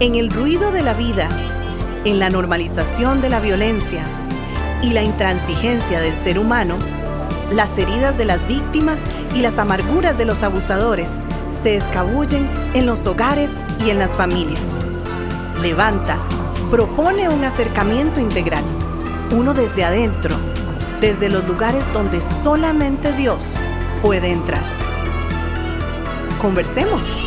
En el ruido de la vida, en la normalización de la violencia y la intransigencia del ser humano, las heridas de las víctimas y las amarguras de los abusadores se escabullen en los hogares y en las familias. Levanta propone un acercamiento integral, uno desde adentro, desde los lugares donde solamente Dios puede entrar. Conversemos.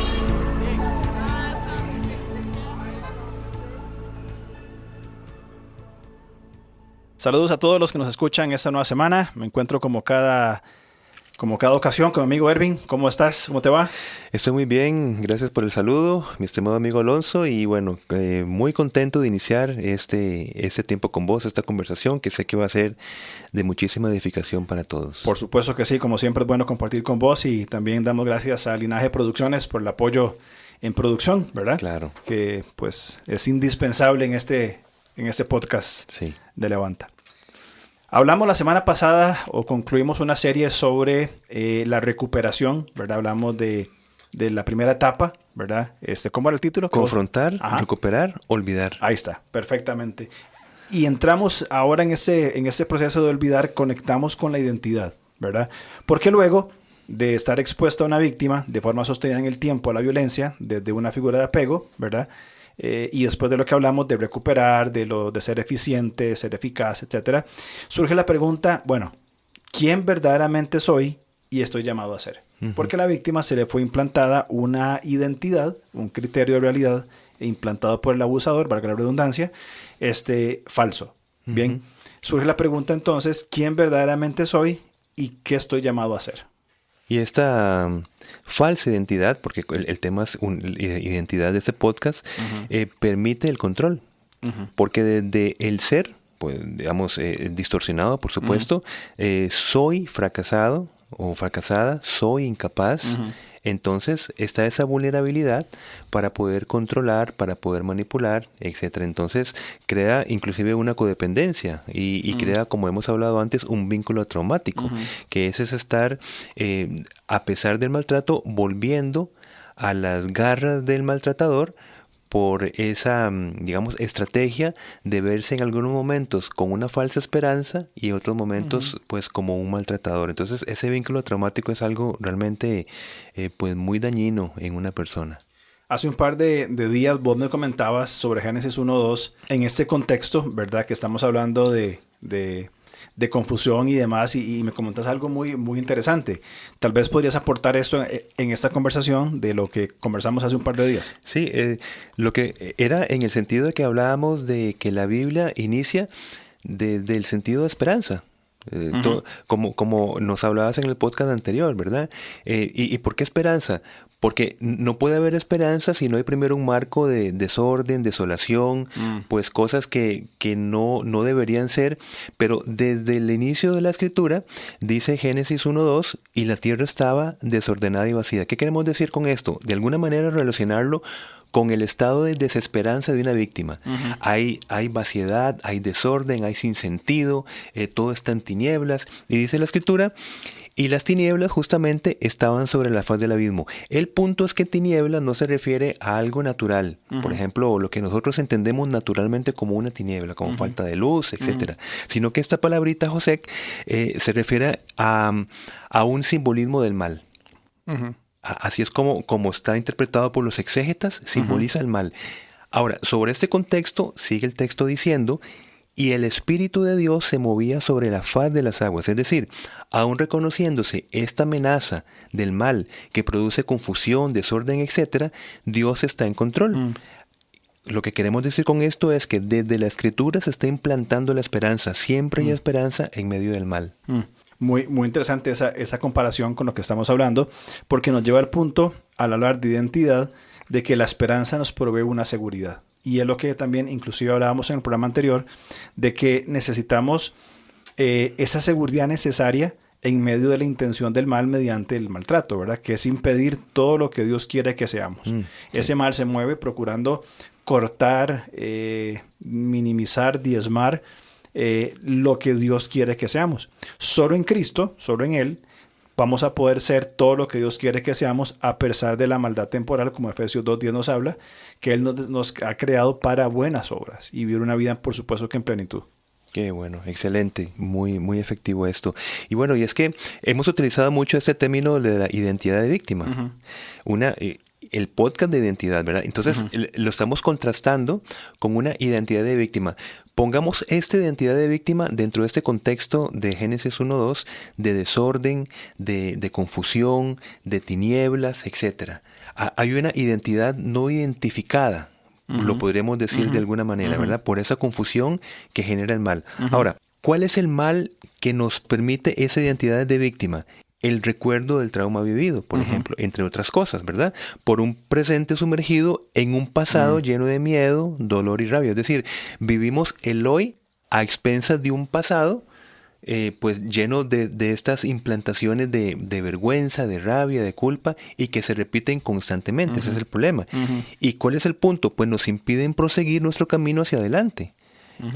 Saludos a todos los que nos escuchan esta nueva semana. Me encuentro como cada ocasión con mi amigo Ervin. ¿Cómo estás? ¿Cómo te va? Estoy muy bien, gracias por el saludo, mi estimado amigo Alonso. Y bueno, muy contento de iniciar este tiempo con vos, esta conversación que sé que va a ser de muchísima edificación para todos. Por supuesto que sí, como siempre es bueno compartir con vos, y también damos gracias a Linaje Producciones por el apoyo en producción, ¿verdad? Claro. Que pues es indispensable en este podcast Sí. de Levanta. Hablamos la semana pasada o concluimos una serie sobre la recuperación, ¿verdad? Hablamos de la primera etapa, ¿verdad? ¿Cómo era el título? Confrontar, Ajá. Recuperar, olvidar. Ahí está, perfectamente. Y entramos ahora en ese proceso de olvidar, conectamos con la identidad, ¿verdad? Porque luego de estar expuesto a una víctima de forma sostenida en el tiempo a la violencia, desde una figura de apego, ¿verdad? Y después de lo que hablamos de recuperar, de ser eficiente, ser eficaz, etcétera, surge la pregunta, bueno, ¿quién verdaderamente soy y estoy llamado a ser? Uh-huh. Porque a la víctima se le fue implantada una identidad, un criterio de realidad implantado por el abusador, valga la redundancia, falso. Uh-huh. Bien, surge la pregunta entonces, ¿quién verdaderamente soy y qué estoy llamado a ser? Y esta falsa identidad, porque el tema es identidad de este podcast, uh-huh. Permite el control. Uh-huh. Porque desde el ser, pues digamos, distorsionado, por supuesto, uh-huh. Soy fracasado o fracasada, soy incapaz. Uh-huh. Entonces está esa vulnerabilidad para poder controlar, para poder manipular, etcétera. Entonces crea inclusive una codependencia y crea, como hemos hablado antes, un vínculo traumático, que es estar, a pesar del maltrato, volviendo a las garras del maltratador por esa, digamos, estrategia de verse en algunos momentos con una falsa esperanza y otros momentos, pues, como un maltratador. Entonces, ese vínculo traumático es algo realmente, pues, muy dañino en una persona. Hace un par de días vos me comentabas sobre Génesis 1:2 en este contexto, ¿verdad? Que estamos hablando de confusión y demás, y me comentas algo muy, muy interesante. Tal vez podrías aportar esto en esta conversación de lo que conversamos hace un par de días. Sí, lo que era en el sentido de que hablábamos de que la Biblia inicia desde el sentido de esperanza. Como nos hablabas en el podcast anterior, ¿verdad? ¿Y por qué esperanza? Porque no puede haber esperanza si no hay primero un marco de desorden, desolación, pues cosas que no deberían ser. Pero desde el inicio de la escritura, dice Génesis 1:2, y la tierra estaba desordenada y vacía. ¿Qué queremos decir con esto? De alguna manera relacionarlo con el estado de desesperanza de una víctima. Uh-huh. Hay vaciedad, hay desorden, hay sinsentido, todo está en tinieblas. Y dice la escritura, y las tinieblas justamente estaban sobre la faz del abismo. El punto es que tinieblas no se refiere a algo natural. Uh-huh. Por ejemplo, lo que nosotros entendemos naturalmente como una tiniebla, como falta de luz, etc. Sino que esta palabrita, José, se refiere a un simbolismo del mal. Uh-huh. Así es como está interpretado por los exégetas, simboliza el mal. Ahora, sobre este contexto, sigue el texto diciendo, y el Espíritu de Dios se movía sobre la faz de las aguas. Es decir, aún reconociéndose esta amenaza del mal que produce confusión, desorden, etc., Dios está en control. Lo que queremos decir con esto es que desde la Escritura se está implantando la esperanza. Siempre hay esperanza en medio del mal. Muy, muy interesante esa comparación con lo que estamos hablando, porque nos lleva al punto, al hablar de identidad, de que la esperanza nos provee una seguridad. Y es lo que también inclusive hablábamos en el programa anterior, de que necesitamos esa seguridad necesaria en medio de la intención del mal mediante el maltrato, ¿verdad? Que es impedir todo lo que Dios quiere que seamos. Ese mal se mueve procurando cortar, minimizar, diezmar lo que Dios quiere que seamos. Solo en Cristo, solo en Él, vamos a poder ser todo lo que Dios quiere que seamos a pesar de la maldad temporal, como Efesios 2:10 nos habla, que Él nos ha creado para buenas obras y vivir una vida, por supuesto, que en plenitud. Qué bueno, excelente, muy, muy efectivo esto. Y bueno, y es que hemos utilizado mucho este término de la identidad de víctima. El podcast de identidad, ¿verdad? Entonces lo estamos contrastando con una identidad de víctima. Pongamos esta identidad de víctima dentro de este contexto de Génesis 1:2, de desorden, de confusión, de tinieblas, etc. Hay una identidad no identificada, lo podríamos decir de alguna manera, ¿verdad? Por esa confusión que genera el mal. Ahora, ¿cuál es el mal que nos permite esa identidad de víctima? El recuerdo del trauma vivido, por ejemplo, entre otras cosas, ¿verdad? Por un presente sumergido en un pasado lleno de miedo, dolor y rabia. Es decir, vivimos el hoy a expensas de un pasado pues lleno de estas implantaciones de vergüenza, de rabia, de culpa, y que se repiten constantemente. Ese es el problema. ¿Y cuál es el punto? Pues nos impiden proseguir nuestro camino hacia adelante.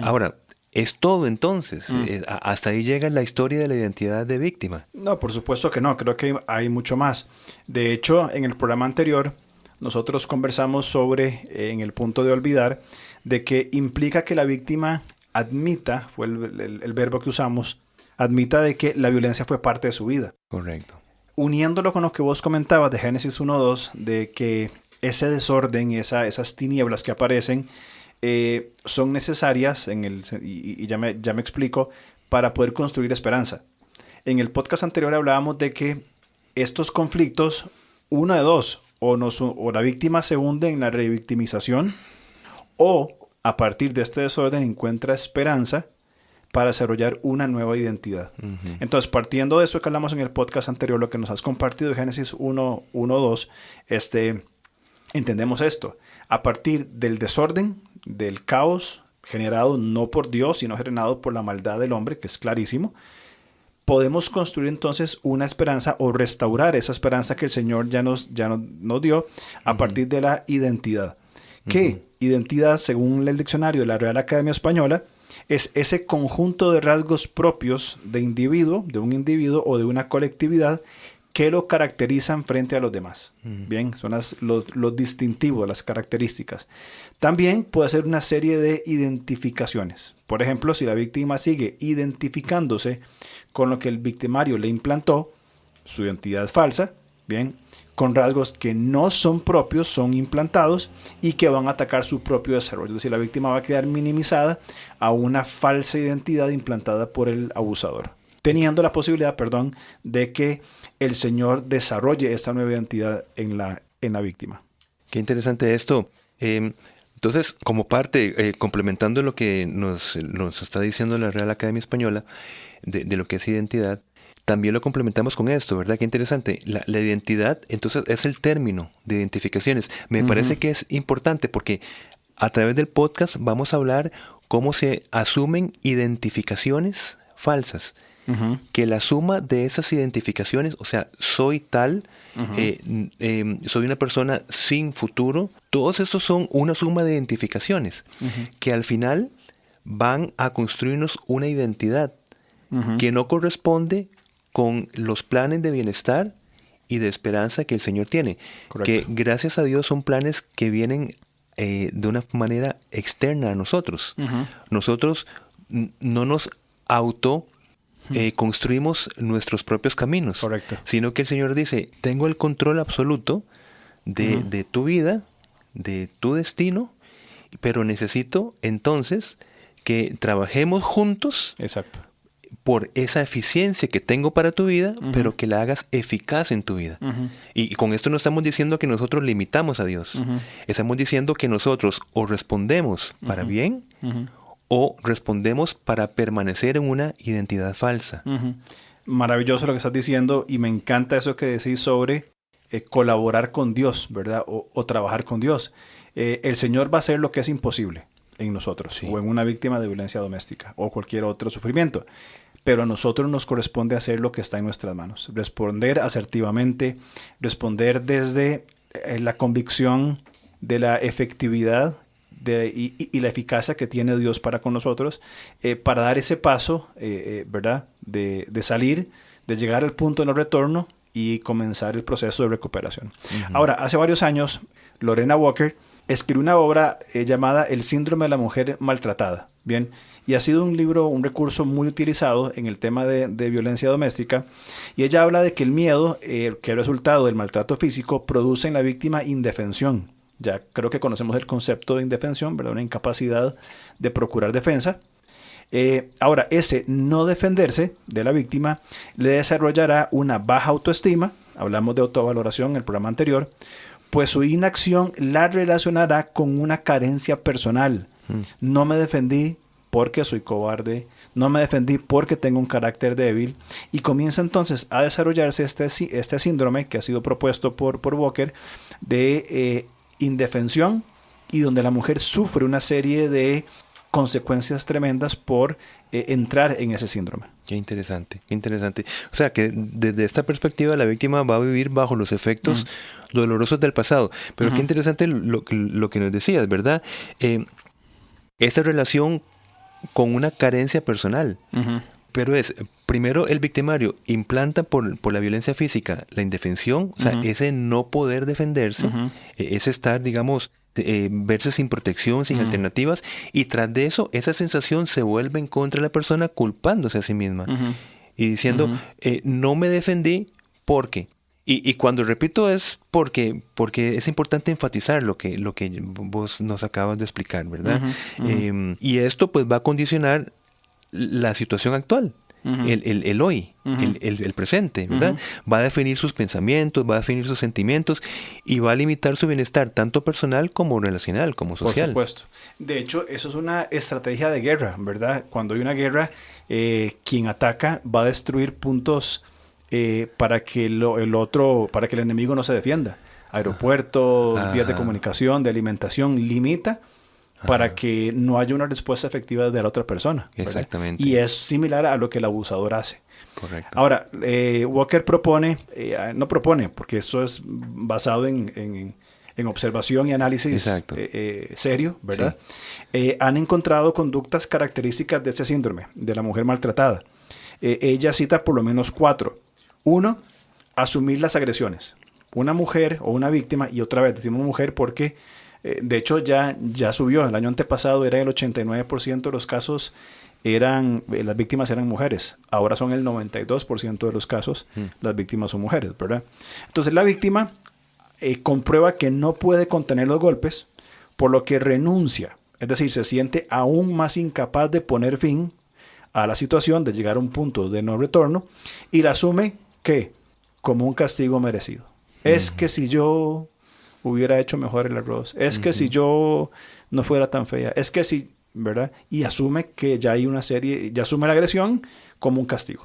Ahora, ¿es todo entonces? ¿Hasta ahí llega la historia de la identidad de víctima? No, por supuesto que no. Creo que hay mucho más. De hecho, en el programa anterior, nosotros conversamos sobre, en el punto de olvidar, de que implica que la víctima admita, fue el verbo que usamos, admita de que la violencia fue parte de su vida. Correcto. Uniéndolo con lo que vos comentabas de Génesis 1:2, de que ese desorden y esas tinieblas que aparecen, son necesarias y ya me explico, para poder construir esperanza. En el podcast anterior hablábamos de que estos conflictos, una de dos, o la víctima se hunde en la revictimización, o a partir de este desorden encuentra esperanza para desarrollar una nueva identidad. Entonces, partiendo de eso que hablamos en el podcast anterior, lo que nos has compartido de Génesis 1:2, entendemos esto. A partir del desorden, del caos generado no por Dios, sino generado por la maldad del hombre, que es clarísimo, podemos construir entonces una esperanza o restaurar esa esperanza que el Señor ya nos dio a partir de la identidad. ¿Qué? Identidad, según el diccionario de la Real Academia Española, es ese conjunto de rasgos propios de un individuo o de una colectividad que lo caracterizan frente a los demás. Bien, son los distintivos, las características. También puede ser una serie de identificaciones. Por ejemplo, si la víctima sigue identificándose con lo que el victimario le implantó, su identidad es falsa, bien, con rasgos que no son propios, son implantados y que van a atacar su propio desarrollo. Es decir, la víctima va a quedar minimizada a una falsa identidad implantada por el abusador, teniendo la posibilidad, de que el Señor desarrolle esta nueva identidad en la víctima. Qué interesante esto. Entonces, como parte, complementando lo que nos está diciendo la Real Academia Española de lo que es identidad, también lo complementamos con esto, ¿verdad? Qué interesante. La identidad, entonces, es el término de identificaciones. Me parece que es importante porque a través del podcast vamos a hablar cómo se asumen identificaciones falsas. Que la suma de esas identificaciones, o sea, soy tal, soy una persona sin futuro, todos estos son una suma de identificaciones que al final van a construirnos una identidad que no corresponde con los planes de bienestar y de esperanza que el Señor tiene. Correcto. Que gracias a Dios son planes que vienen de una manera externa a nosotros. Nosotros no nos construimos nuestros propios caminos. Correcto. Sino que el Señor dice, tengo el control absoluto de tu vida, de tu destino, pero necesito entonces que trabajemos juntos. Exacto. Por esa eficiencia que tengo para tu vida, pero que la hagas eficaz en tu vida. Y con esto no estamos diciendo que nosotros limitamos a Dios. Estamos diciendo que nosotros o respondemos para bien o respondemos para permanecer en una identidad falsa. Maravilloso lo que estás diciendo y me encanta eso que decís sobre colaborar con Dios, ¿verdad? O trabajar con Dios. El Señor va a hacer lo que es imposible en nosotros, o en una víctima de violencia doméstica o cualquier otro sufrimiento. Pero a nosotros nos corresponde hacer lo que está en nuestras manos. Responder asertivamente, responder desde la convicción de la efectividad y la eficacia que tiene Dios para con nosotros, para dar ese paso, ¿verdad? De salir de llegar al punto de no retorno y comenzar el proceso de recuperación. Ahora, hace varios años, Lorena Walker escribió una obra llamada El síndrome de la mujer maltratada. Bien, y ha sido un libro, un recurso muy utilizado en el tema de violencia doméstica. Y ella habla de que el miedo, que es resultado del maltrato físico, produce en la víctima indefensión. Ya creo que conocemos el concepto de indefensión, ¿verdad? Una incapacidad de procurar defensa. Ahora, ese no defenderse de la víctima le desarrollará una baja autoestima. Hablamos de autovaloración en el programa anterior. Pues su inacción la relacionará con una carencia personal. No me defendí porque soy cobarde, no me defendí porque tengo un carácter débil, y comienza entonces a desarrollarse este síndrome que ha sido propuesto por Walker de indefensión, y donde la mujer sufre una serie de consecuencias tremendas por entrar en ese síndrome. Qué interesante, qué interesante. O sea, que desde esta perspectiva la víctima va a vivir bajo los efectos dolorosos del pasado. Pero qué interesante lo que nos decías, ¿verdad? Esa relación con una carencia personal. Pero primero el victimario implanta por la violencia física la indefensión, o sea, ese no poder defenderse, ese estar, digamos, verse sin protección, sin alternativas, y tras de eso, esa sensación se vuelve en contra de la persona culpándose a sí misma y diciendo, no me defendí porque... Y cuando repito es porque es importante enfatizar lo que vos nos acabas de explicar, ¿verdad? Y esto pues va a condicionar la situación actual, el hoy, el presente, ¿verdad? Va a definir sus pensamientos, va a definir sus sentimientos y va a limitar su bienestar, tanto personal como relacional, como social. Por supuesto. De hecho, eso es una estrategia de guerra, ¿verdad? Cuando hay una guerra, quien ataca va a destruir puntos para que para que el enemigo no se defienda. Aeropuertos, vías de comunicación, de alimentación, limita para que no haya una respuesta efectiva de la otra persona, ¿verdad? Exactamente. Y es similar a lo que el abusador hace. Correcto. Ahora, Walker no propone, porque eso es basado en observación y análisis serio, ¿verdad? Sí. Han encontrado conductas características de este síndrome, de la mujer maltratada. Ella cita por lo menos 4. 1, asumir las agresiones. Una mujer o una víctima, y otra vez decimos mujer porque de hecho ya subió. El año antepasado era el 89% de los casos las víctimas eran mujeres. Ahora son el 92% de los casos las víctimas son mujeres, ¿verdad? Entonces la víctima comprueba que no puede contener los golpes, por lo que renuncia. Es decir, se siente aún más incapaz de poner fin a la situación, de llegar a un punto de no retorno, y la asume que como un castigo merecido. Es que si yo hubiera hecho mejor el arroz, es que si yo no fuera tan fea, es que si, ¿verdad? Y asume que ya hay ya asume la agresión como un castigo.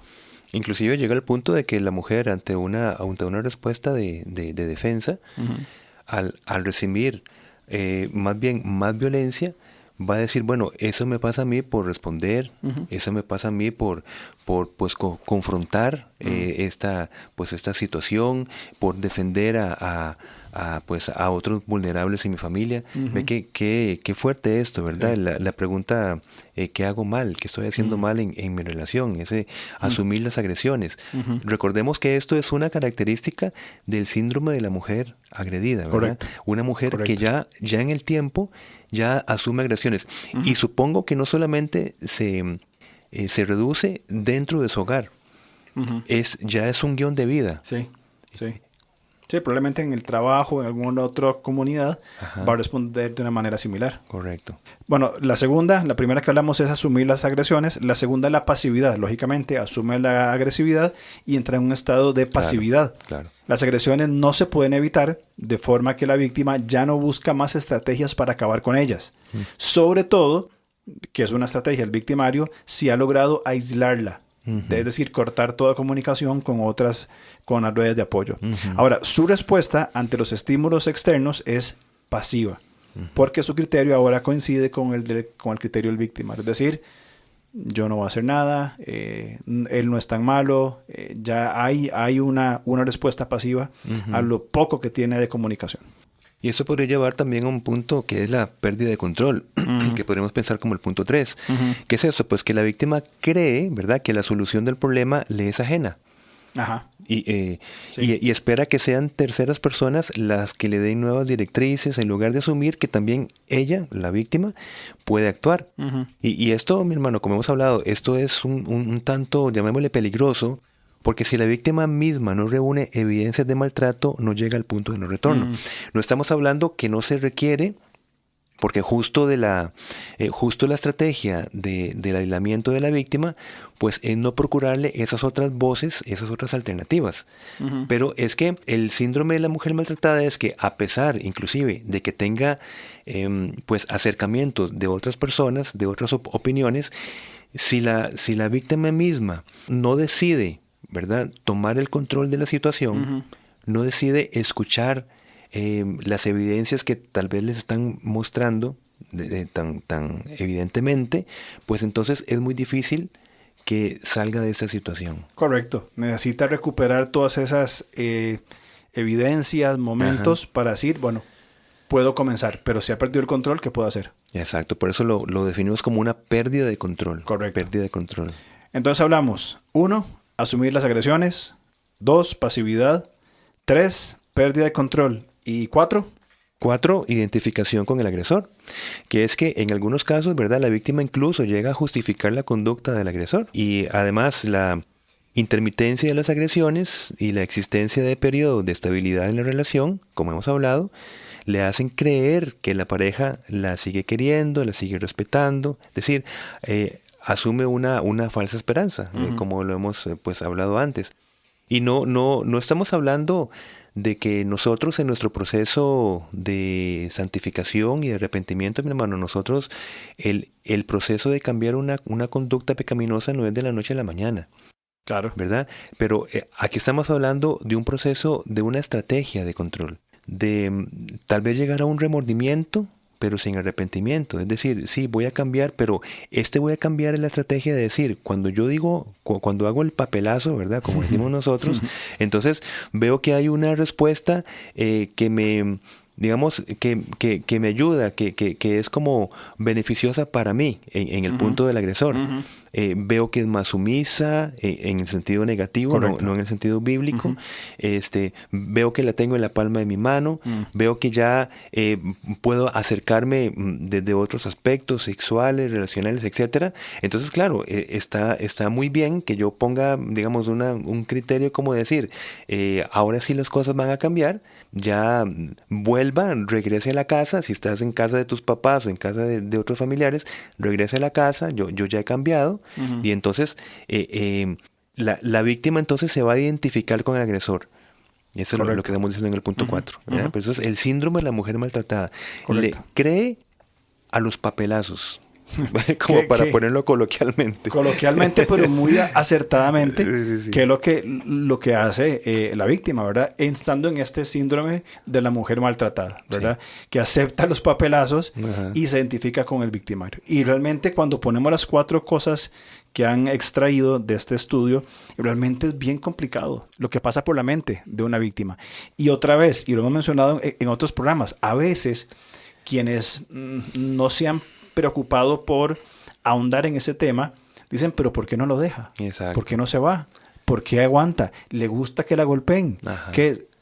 Inclusive llega al punto de que la mujer ante una respuesta de defensa, al recibir más violencia, va a decir, bueno, eso me pasa a mí por responder, eso me pasa a mí por confrontar esta situación, por defender a otros vulnerables en mi familia. Ve qué fuerte esto, ¿verdad? Sí. La pregunta, ¿qué hago mal? ¿Qué estoy haciendo mal en mi relación? Ese asumir las agresiones. Recordemos que esto es una característica del síndrome de la mujer agredida, ¿verdad? Correcto. Una mujer que ya en el tiempo ya asume agresiones. Y supongo que no solamente se reduce dentro de su hogar, ya es un guión de vida. Sí. Sí, probablemente en el trabajo, en alguna otra comunidad, va a responder de una manera similar. Correcto. Bueno, la primera que hablamos es asumir las agresiones. La segunda es la pasividad. Lógicamente, asume la agresividad y entra en un estado de pasividad. Claro. Las agresiones no se pueden evitar, de forma que la víctima ya no busca más estrategias para acabar con ellas. Sobre todo, que es una estrategia del victimario, si ha logrado aislarla. Es decir, cortar toda comunicación con las redes de apoyo. Ahora, su respuesta ante los estímulos externos es pasiva, porque su criterio ahora coincide con el criterio del víctima. Es decir, yo no voy a hacer nada, él no es tan malo, ya hay una respuesta pasiva a lo poco que tiene de comunicación. Y eso podría llevar también a un punto que es la pérdida de control, que podríamos pensar como el punto 3. ¿Qué es eso? Pues que la víctima cree, ¿verdad?, que la solución del problema le es ajena. Ajá. Y Sí. y espera que sean terceras personas las que le den nuevas directrices en lugar de asumir que también ella, la víctima, puede actuar. Ujú. Y esto, mi hermano, como hemos hablado, esto es un tanto, llamémosle peligroso, porque si la víctima misma no reúne evidencias de maltrato, no llega al punto de no retorno. No estamos hablando que no se requiere, porque justo justo la estrategia del aislamiento de la víctima, pues es no procurarle esas otras voces, esas otras alternativas. Pero es que el síndrome de la mujer maltratada es que a pesar, inclusive, de que tenga pues acercamientos de otras personas, de otras opiniones, si la víctima misma no decide, ¿verdad?, tomar el control de la situación, no decide escuchar las evidencias que tal vez les están mostrando tan evidentemente, pues entonces es muy difícil que salga de esa situación. Correcto. Necesita recuperar todas esas evidencias, momentos para decir, bueno, puedo comenzar, pero si ha perdido el control, ¿qué puedo hacer? Exacto, por eso lo definimos como una pérdida de control. Correcto. Pérdida de control. Entonces hablamos, 1, asumir las agresiones, 2, pasividad, 3, pérdida de control y 4, 4, identificación con el agresor, que es que en algunos casos, ¿verdad?, la víctima incluso llega a justificar la conducta del agresor. Y además la intermitencia de las agresiones y la existencia de periodos de estabilidad en la relación, como hemos hablado, le hacen creer que la pareja la sigue queriendo, la sigue respetando, es decir, asume una falsa esperanza, como lo hemos pues hablado antes. Y no estamos hablando de que nosotros en nuestro proceso de santificación y de arrepentimiento, mi hermano, nosotros el proceso de cambiar una conducta pecaminosa no es de la noche a la mañana. claro, ¿Verdad? Pero aquí estamos hablando de un proceso, de una estrategia de control, de tal vez llegar a un remordimiento, pero sin arrepentimiento. Es decir, sí, voy a cambiar, pero voy a cambiar en la estrategia de decir, cuando yo digo, cuando hago el papelazo, ¿verdad?, como decimos nosotros, entonces veo que hay una respuesta que me, digamos, que me ayuda, que es como beneficiosa para mí en el punto del agresor. Veo que es más sumisa en el sentido negativo, no en el sentido bíblico. Veo que la tengo en la palma de mi mano. Veo que ya puedo acercarme desde otros aspectos sexuales, relacionales, etcétera. Entonces, claro, está muy bien que yo ponga, digamos, un criterio como decir, ahora sí las cosas van a cambiar. Ya regrese a la casa. Si estás en casa de tus papás o en casa de otros familiares, regrese a la casa. Yo ya he cambiado. Y entonces la víctima entonces se va a identificar con el agresor. Y eso es lo que estamos diciendo en el punto 4. Pero eso es el síndrome de la mujer maltratada. Correcto. Le cree a los papelazos. Como para ponerlo coloquialmente. Coloquialmente, pero muy acertadamente, Sí. que es lo que hace la víctima, ¿verdad? Estando en este síndrome de la mujer maltratada, ¿verdad? Sí. Que acepta los papelazos y se identifica con el victimario. Y realmente cuando ponemos las 4 cosas que han extraído de este estudio, realmente es bien complicado lo que pasa por la mente de una víctima. Y otra vez, y lo hemos mencionado en otros programas, a veces quienes no se han preocupado por ahondar en ese tema, dicen, pero ¿por qué no lo deja? Exacto. ¿Por qué no se va? ¿Por qué aguanta? ¿Le gusta que la golpeen?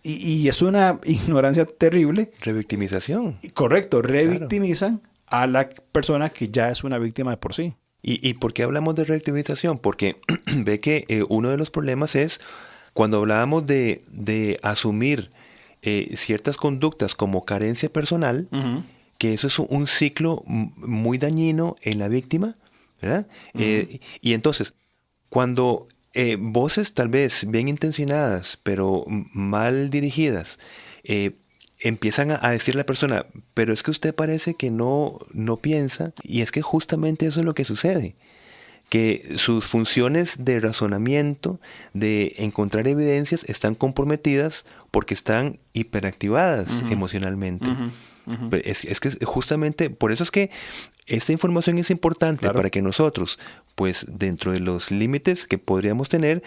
Y es una ignorancia terrible. Revictimización. Correcto, revictimizan a la persona que ya es una víctima de por sí. ¿Y por qué hablamos de revictimización? Porque ve que uno de los problemas es cuando hablábamos de asumir ciertas conductas como carencia personal, que eso es un ciclo muy dañino en la víctima, ¿verdad? Y entonces, cuando voces tal vez bien intencionadas, pero mal dirigidas, empiezan a decirle a la persona, pero es que usted parece que no piensa, y es que justamente eso es lo que sucede, que sus funciones de razonamiento, de encontrar evidencias, están comprometidas porque están hiperactivadas emocionalmente. Es que justamente por eso es que esta información es importante para que nosotros, pues dentro de los límites que podríamos tener,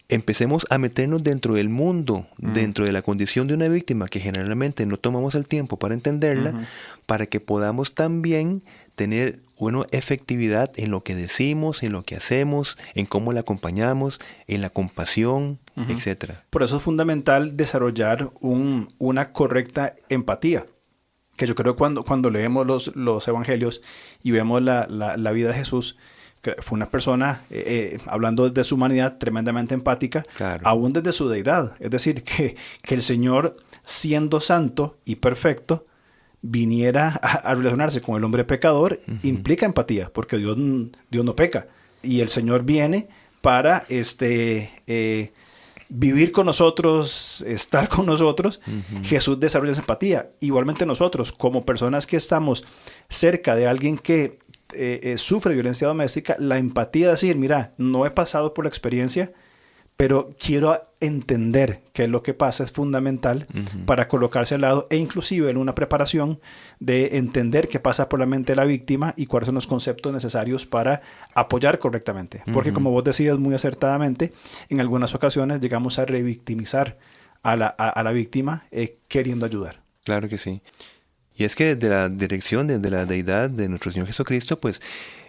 empecemos a meternos dentro del mundo, dentro de la condición de una víctima que generalmente no tomamos el tiempo para entenderla, para que podamos también tener efectividad en lo que decimos, en lo que hacemos, en cómo la acompañamos, en la compasión, etcétera. Por eso es fundamental desarrollar una correcta empatía. Que yo creo que cuando leemos los evangelios y vemos la vida de Jesús, que fue una persona, hablando de su humanidad, tremendamente empática, Claro. aún desde su deidad. Es decir, que el Señor, siendo santo y perfecto, viniera a relacionarse con el hombre pecador, implica empatía, porque Dios no peca. Y el Señor viene para vivir con nosotros, estar con nosotros. Jesús desarrolla esa empatía. Igualmente nosotros, como personas que estamos cerca de alguien que sufre violencia doméstica, la empatía es decir, mira, no he pasado por la experiencia, pero quiero entender qué es lo que pasa, es fundamental para colocarse al lado e inclusive en una preparación de entender qué pasa por la mente de la víctima y cuáles son los conceptos necesarios para apoyar correctamente. Porque como vos decías muy acertadamente, en algunas ocasiones llegamos a revictimizar a la víctima queriendo ayudar. Claro que sí. Y es que desde la dirección, desde la deidad de nuestro Señor Jesucristo, pues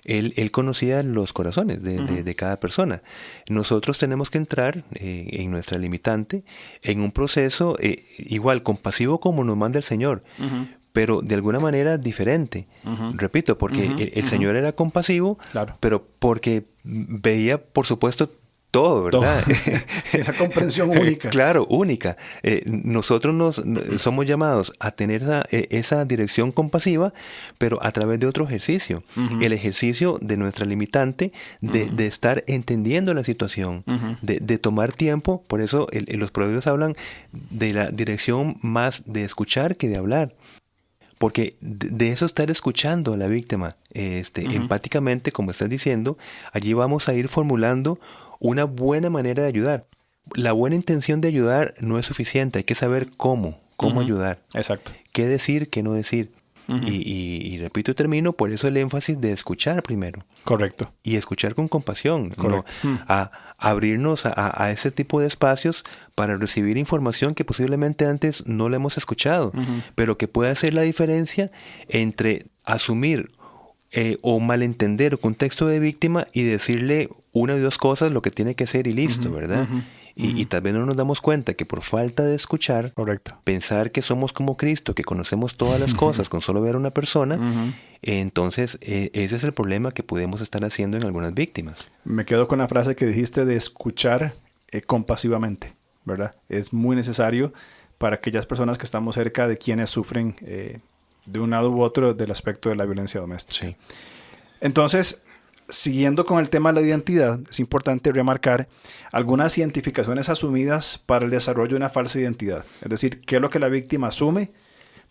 Él conocía los corazones de cada persona. Nosotros tenemos que entrar en nuestra limitante, en un proceso igual compasivo como nos manda el Señor, pero de alguna manera diferente. Repito, porque el Señor era compasivo, Claro. pero porque veía, por supuesto, todo, ¿verdad? La comprensión única. Claro, única. Nosotros somos llamados a tener esa dirección compasiva, pero a través de otro ejercicio. El ejercicio de nuestra limitante, de estar entendiendo la situación, de tomar tiempo. Por eso los proverbios hablan de la dirección más de escuchar que de hablar. Porque de eso estar escuchando a la víctima empáticamente, como estás diciendo, allí vamos a ir formulando una buena manera de ayudar. La buena intención de ayudar no es suficiente, hay que saber cómo ayudar. Exacto. Qué decir, qué no decir. Y repito y termino, por eso el énfasis de escuchar primero. Correcto. Y escuchar con compasión, ¿no? Correcto. A abrirnos a ese tipo de espacios para recibir información que posiblemente antes no la hemos escuchado, pero que puede hacer la diferencia entre asumir o malentender un contexto de víctima y decirle una o dos cosas lo que tiene que ser y listo, ¿verdad? Y tal vez no nos damos cuenta que por falta de escuchar, Correcto. pensar que somos como Cristo, que conocemos todas las cosas con solo ver a una persona, entonces ese es el problema que podemos estar haciendo en algunas víctimas. Me quedo con la frase que dijiste de escuchar compasivamente, ¿verdad? Es muy necesario para aquellas personas que estamos cerca de quienes sufren de un lado u otro del aspecto de la violencia doméstica. Sí. Entonces, siguiendo con el tema de la identidad, es importante remarcar algunas identificaciones asumidas para el desarrollo de una falsa identidad. Es decir, qué es lo que la víctima asume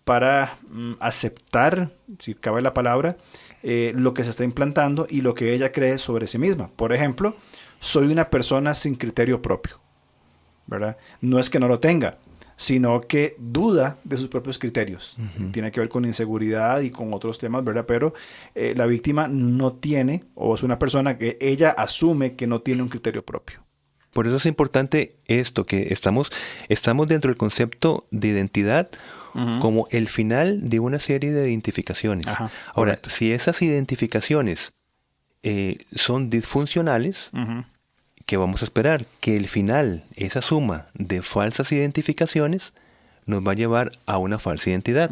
para aceptar, si cabe la palabra, lo que se está implantando y lo que ella cree sobre sí misma. Por ejemplo, soy una persona sin criterio propio, ¿verdad? No es que no lo tenga, sino que duda de sus propios criterios. Tiene que ver con inseguridad y con otros temas, ¿verdad? Pero la víctima no tiene, o es una persona que ella asume que no tiene un criterio propio. Por eso es importante esto, que estamos dentro del concepto de identidad como el final de una serie de identificaciones. Ajá, ahora, correcto. si esas identificaciones son disfuncionales, ¿qué vamos a esperar? Que el final, esa suma de falsas identificaciones, nos va a llevar a una falsa identidad.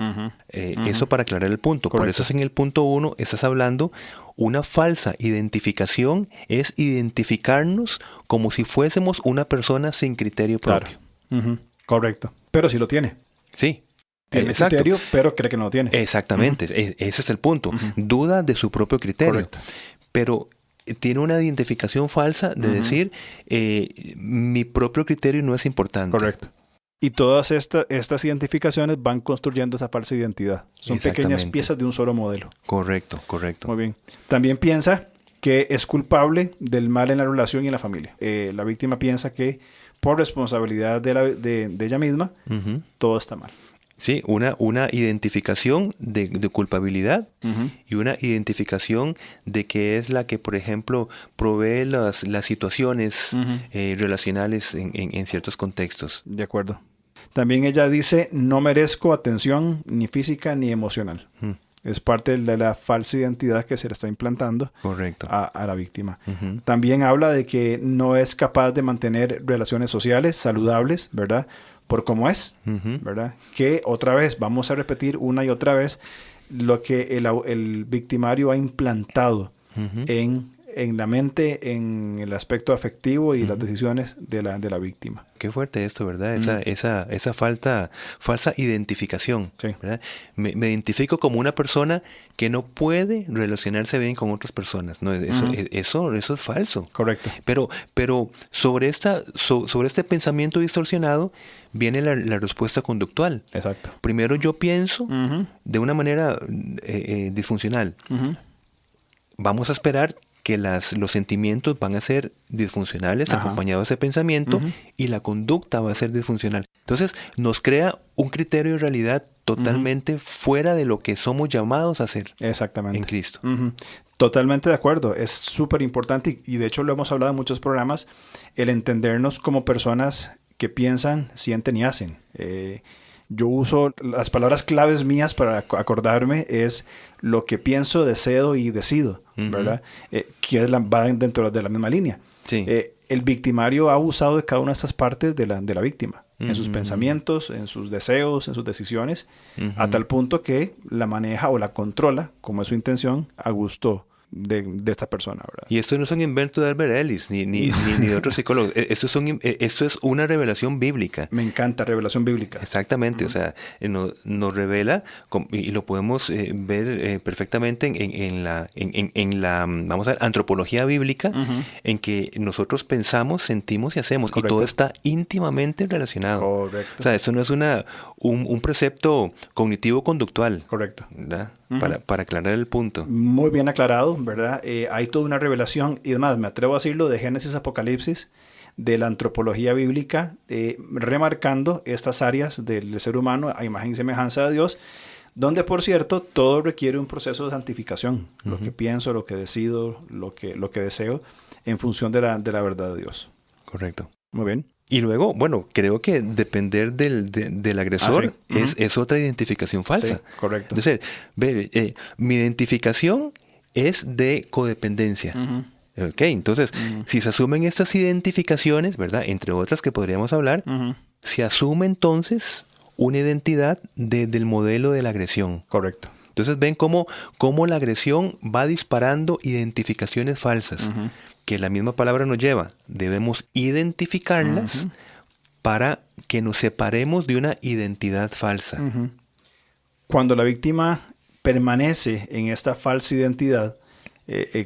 Eso para aclarar el punto. Correcto. Por eso es en el punto 1, estás hablando, una falsa identificación es identificarnos como si fuésemos una persona sin criterio propio. Claro. Correcto. Pero sí lo tiene. Sí. Tiene Exacto. criterio, pero cree que no lo tiene. Exactamente. Ese es el punto. Duda de su propio criterio. Correcto. Pero tiene una identificación falsa de decir, mi propio criterio no es importante. Correcto. Y todas estas identificaciones van construyendo esa falsa identidad. Son pequeñas Exactamente. piezas de un solo modelo. Correcto, correcto. Muy bien. También piensa que es culpable del mal en la relación y en la familia. La víctima piensa que por responsabilidad de ella misma, todo está mal. Sí, una identificación de culpabilidad y una identificación de que es la que, por ejemplo, provee las situaciones relacionales en ciertos contextos. De acuerdo. También ella dice, no merezco atención ni física ni emocional. Es parte de la falsa identidad que se le está implantando Correcto. a la víctima. Ujú. También habla de que no es capaz de mantener relaciones sociales saludables, ¿verdad? Por cómo es, Ujú. ¿verdad? Que otra vez, vamos a repetir una y otra vez lo que el victimario ha implantado Ujú. en la mente, en el aspecto afectivo y las decisiones de la víctima. Qué fuerte esto, ¿verdad? Esa falsa identificación, Sí. ¿verdad? Me identifico como una persona que no puede relacionarse bien con otras personas. No, eso es falso. Correcto. Pero sobre este pensamiento distorsionado viene la respuesta conductual. Exacto. Primero yo pienso Ujú. de una manera disfuncional. Ujú. Vamos a esperar que los sentimientos van a ser disfuncionales Ajá. acompañados de ese pensamiento Ujú. y la conducta va a ser disfuncional. Entonces nos crea un criterio de realidad totalmente fuera de lo que somos llamados a hacer Exactamente. en Cristo. Ujú. Totalmente de acuerdo. Es súper importante y de hecho lo hemos hablado en muchos programas, el entendernos como personas que piensan, sienten y hacen. Yo uso las palabras claves mías para acordarme, es lo que pienso, deseo y decido, Ujú. ¿verdad? Que va dentro de la misma línea. Sí. El victimario ha abusado de cada una de estas partes de la víctima, en sus Ujú. pensamientos, en sus deseos, en sus decisiones, Ujú. a tal punto que la maneja o la controla, como es su intención, a gusto de esta persona, ¿verdad? Y esto no es un invento de Albert Ellis ni de otros psicólogos. Esto es una revelación bíblica. Me encanta, revelación bíblica. Exactamente, o sea, nos revela y lo podemos ver perfectamente en la vamos a ver, antropología bíblica, Ujú. en que nosotros pensamos, sentimos y hacemos, Correcto. y todo está íntimamente relacionado. Correcto. O sea, esto no es un precepto cognitivo-conductual, Correcto. ¿verdad? Ujú. Para aclarar el punto. Muy bien aclarado, ¿verdad? Hay toda una revelación, y además me atrevo a decirlo, de Génesis a Apocalipsis, de la antropología bíblica, remarcando estas áreas del ser humano a imagen y semejanza de Dios, donde, por cierto, todo requiere un proceso de santificación. Lo que pienso, lo que decido, lo que deseo, en función de la verdad de Dios. Correcto. Muy bien. Y luego, bueno, creo que depender del agresor sí. Ujú. es otra identificación falsa. Sí, correcto. Es decir, mi identificación es de codependencia. Ujú. Ok, entonces, si se asumen estas identificaciones, ¿verdad? Entre otras que podríamos hablar, Ujú. se asume entonces una identidad del modelo de la agresión. Correcto. Entonces ven cómo la agresión va disparando identificaciones falsas, Ujú. que la misma palabra nos lleva. Debemos identificarlas Ujú. para que nos separemos de una identidad falsa. Ujú. Cuando la víctima permanece en esta falsa identidad,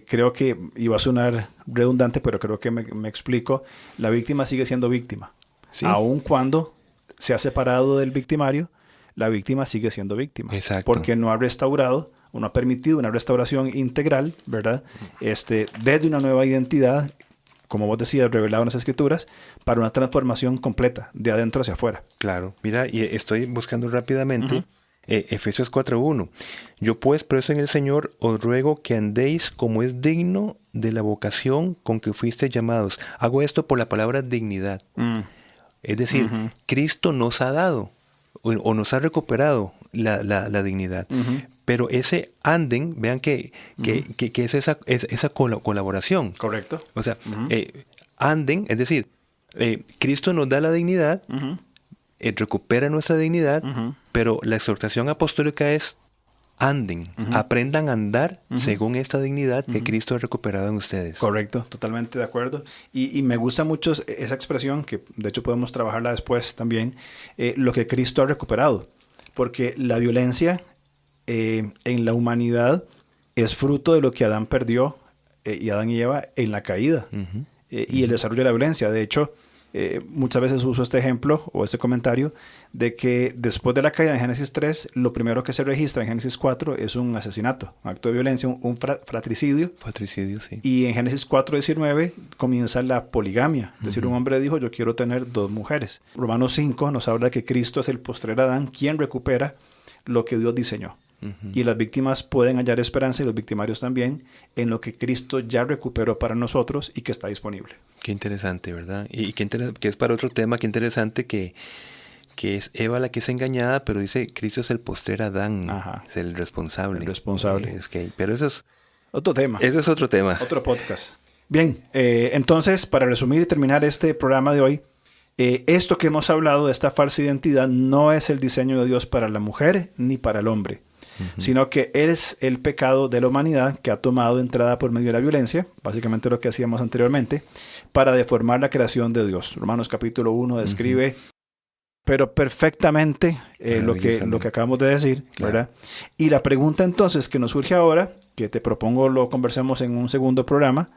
creo que, y va a sonar redundante, pero creo que me explico, la víctima sigue siendo víctima. Sí. Aun cuando se ha separado del victimario, la víctima sigue siendo víctima. Exacto. Porque no ha restaurado, o no ha permitido una restauración integral, ¿verdad? Desde una nueva identidad, como vos decías, revelado en las Escrituras, para una transformación completa, de adentro hacia afuera. Claro, mira, y estoy buscando rápidamente Ujú. Efesios 4:1. Yo pues, preso en el Señor, os ruego que andéis como es digno de la vocación con que fuisteis llamados. Hago esto por la palabra dignidad. Es decir, Ujú. Cristo nos ha dado o nos ha recuperado la dignidad. Ujú. Pero ese anden, vean que es esa colaboración. Correcto. O sea, Ujú. anden, es decir, Cristo nos da la dignidad, Ujú. recupera nuestra dignidad, Ujú. pero la exhortación apostólica es anden, aprendan a andar según esta dignidad que Cristo ha recuperado en ustedes. Correcto, totalmente de acuerdo. Y me gusta mucho esa expresión, que de hecho podemos trabajarla después también, lo que Cristo ha recuperado. Porque la violencia en la humanidad es fruto de lo que Adán perdió, y Adán y Eva en la caída, Ujú. y el desarrollo de la violencia. De hecho, muchas veces uso este ejemplo o este comentario de que después de la caída en Génesis 3, lo primero que se registra en Génesis 4 es un asesinato, un acto de violencia, un fratricidio. Patricidio, sí. Y en Génesis 4:19 comienza la poligamia. Es decir, un hombre dijo, yo quiero tener 2 mujeres. Romanos 5 nos habla de que Cristo es el postrer Adán, quien recupera lo que Dios diseñó. Y las víctimas pueden hallar esperanza, y los victimarios también, en lo que Cristo ya recuperó para nosotros y que está disponible. Qué interesante, ¿verdad? Y que es para otro tema, qué interesante que que es Eva la que es engañada, pero dice Cristo es el postrer Adán, Ajá. es el responsable. El responsable. Okay. Pero eso es otro tema. Ese es otro tema. Otro podcast. Bien, entonces, para resumir y terminar este programa de hoy, esto que hemos hablado de esta falsa identidad no es el diseño de Dios para la mujer ni para el hombre, sino que es el pecado de la humanidad que ha tomado entrada por medio de la violencia, básicamente lo que hacíamos anteriormente, para deformar la creación de Dios. Romanos capítulo 1 describe, pero perfectamente lo que acabamos de decir, claro. ¿Verdad? Y la pregunta entonces que nos surge ahora, que te propongo lo conversemos en un segundo programa,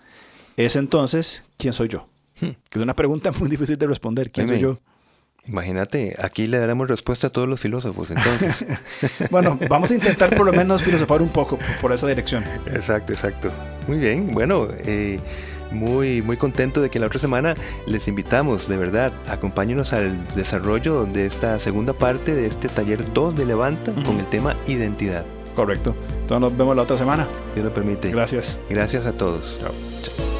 es entonces, ¿quién soy yo? Que es una pregunta muy difícil de responder. ¿Quién soy yo? Imagínate, aquí le daremos respuesta a todos los filósofos, entonces. Bueno, vamos a intentar por lo menos filosofar un poco por esa dirección. Exacto. Muy bien, bueno, muy contento de que la otra semana les invitamos, de verdad, acompáñenos al desarrollo de esta segunda parte de este taller 2 de Levanta con el tema identidad. Correcto. Entonces nos vemos la otra semana. Dios lo permite. Gracias. Gracias a todos. Chao.